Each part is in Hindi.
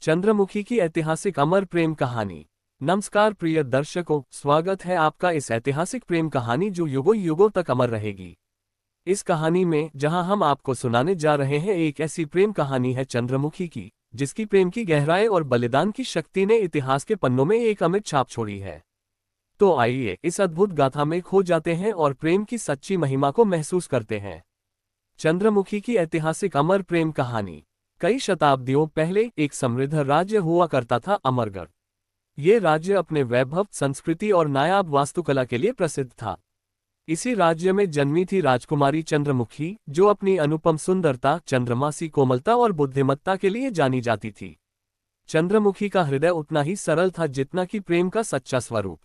चंद्रमुखी की ऐतिहासिक अमर प्रेम कहानी। नमस्कार प्रिय दर्शकों, स्वागत है आपका इस ऐतिहासिक प्रेम कहानी जो युगों युगों तक अमर रहेगी। इस कहानी में जहां हम आपको सुनाने जा रहे हैं एक ऐसी प्रेम कहानी है चंद्रमुखी की, जिसकी प्रेम की गहराई और बलिदान की शक्ति ने इतिहास के पन्नों में एक अमिट छाप छोड़ी है। तो आइए इस अद्भुत गाथा में खो जाते हैं और प्रेम की सच्ची महिमा को महसूस करते हैं। चंद्रमुखी की ऐतिहासिक अमर प्रेम कहानी। कई शताब्दियों पहले एक समृद्ध राज्य हुआ करता था अमरगढ़। ये राज्य अपने वैभव, संस्कृति और नायाब वास्तुकला के लिए प्रसिद्ध था। इसी राज्य में जन्मी थी राजकुमारी चंद्रमुखी, जो अपनी अनुपम सुंदरता, चंद्रमासी कोमलता और बुद्धिमत्ता के लिए जानी जाती थी। चंद्रमुखी का हृदय उतना ही सरल था जितना कि प्रेम का सच्चा स्वरूप।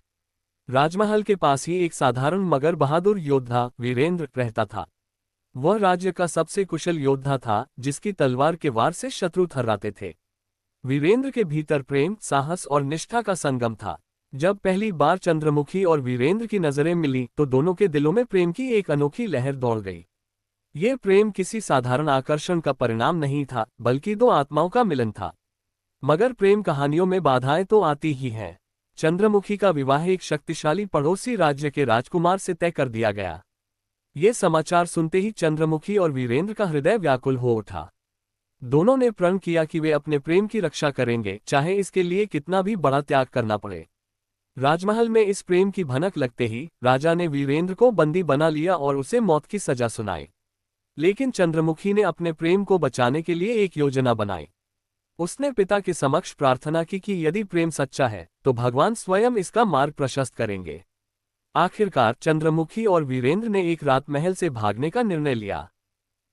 राजमहल के पास ही एक साधारण मगर बहादुर योद्धा वीरेंद्र रहता था। वह राज्य का सबसे कुशल योद्धा था, जिसकी तलवार के वार से शत्रु थर्राते थे। वीरेंद्र के भीतर प्रेम, साहस और निष्ठा का संगम था। जब पहली बार चंद्रमुखी और वीरेंद्र की नजरें मिली तो दोनों के दिलों में प्रेम की एक अनोखी लहर दौड़ गई। ये प्रेम किसी साधारण आकर्षण का परिणाम नहीं था, बल्कि दो आत्माओं का मिलन था। मगर प्रेम कहानियों में बाधाएं तो आती ही हैं। चंद्रमुखी का विवाह एक शक्तिशाली पड़ोसी राज्य के राजकुमार से तय कर दिया गया। ये समाचार सुनते ही चंद्रमुखी और वीरेंद्र का हृदय व्याकुल हो उठा। दोनों ने प्रण किया कि वे अपने प्रेम की रक्षा करेंगे, चाहे इसके लिए कितना भी बड़ा त्याग करना पड़े। राजमहल में इस प्रेम की भनक लगते ही राजा ने वीरेंद्र को बंदी बना लिया और उसे मौत की सजा सुनाई। लेकिन चंद्रमुखी ने अपने प्रेम को बचाने के लिए एक योजना बनाई। उसने पिता के समक्ष प्रार्थना की कि यदि प्रेम सच्चा है तो भगवान स्वयं इसका मार्ग प्रशस्त करेंगे। आखिरकार चंद्रमुखी और वीरेंद्र ने एक रात महल से भागने का निर्णय लिया।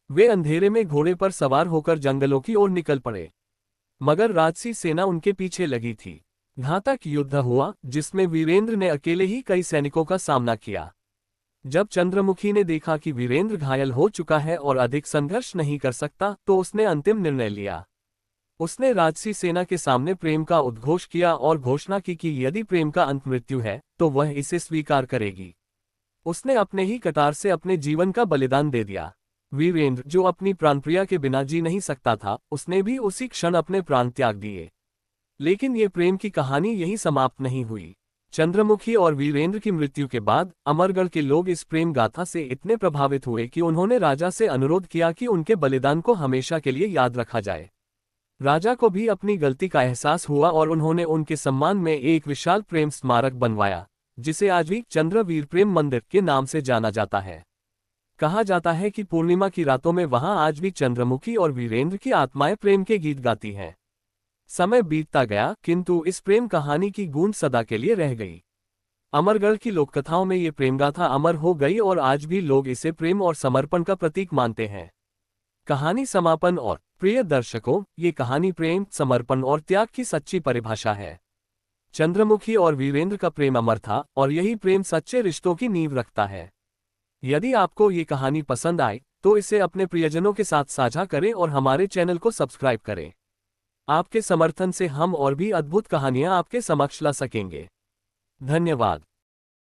वे अंधेरे में घोड़े पर सवार होकर जंगलों की ओर निकल पड़े। मगर राजसी सेना उनके पीछे लगी थी। घातक युद्ध हुआ, जिसमें वीरेंद्र ने अकेले ही कई सैनिकों का सामना किया। जब चंद्रमुखी ने देखा कि वीरेंद्र घायल हो चुका है और अधिक संघर्ष नहीं कर सकता, तो उसने अंतिम निर्णय लिया। उसने राजसी सेना के सामने प्रेम का उद्घोष किया और घोषणा की कि यदि प्रेम का अंत मृत्यु है तो वह इसे स्वीकार करेगी। उसने अपने ही कटार से अपने जीवन का बलिदान दे दिया। वीरेंद्र, जो अपनी प्राणप्रिया के बिना जी नहीं सकता था, उसने भी उसी क्षण अपने प्राण त्याग दिए। लेकिन ये प्रेम की कहानी यहीं समाप्त नहीं हुई। चंद्रमुखी और वीरेंद्र की मृत्यु के बाद अमरगढ़ के लोग इस प्रेम गाथा से इतने प्रभावित हुए कि उन्होंने राजा से अनुरोध किया कि उनके बलिदान को हमेशा के लिए याद रखा जाए। राजा को भी अपनी गलती का एहसास हुआ और उन्होंने उनके सम्मान में एक विशाल प्रेम स्मारक बनवाया, जिसे आज भी चंद्रवीर प्रेम मंदिर के नाम से जाना जाता है। कहा जाता है कि पूर्णिमा की रातों में वहां आज भी चंद्रमुखी और वीरेंद्र की आत्माएं प्रेम के गीत गाती हैं। समय बीतता गया, किंतु इस प्रेम कहानी की गूंज सदा के लिए रह गई। अमरगढ़ की लोककथाओं में ये प्रेम गाथा अमर हो गई और आज भी लोग इसे प्रेम और समर्पण का प्रतीक मानते हैं। कहानी समापन। और प्रिय दर्शकों, ये कहानी प्रेम, समर्पण और त्याग की सच्ची परिभाषा है। चंद्रमुखी और वीरेंद्र का प्रेम अमर था और यही प्रेम सच्चे रिश्तों की नींव रखता है। यदि आपको ये कहानी पसंद आए तो इसे अपने प्रियजनों के साथ साझा करें और हमारे चैनल को सब्सक्राइब करें। आपके समर्थन से हम और भी अद्भुत कहानियां आपके समक्ष ला सकेंगे। धन्यवाद।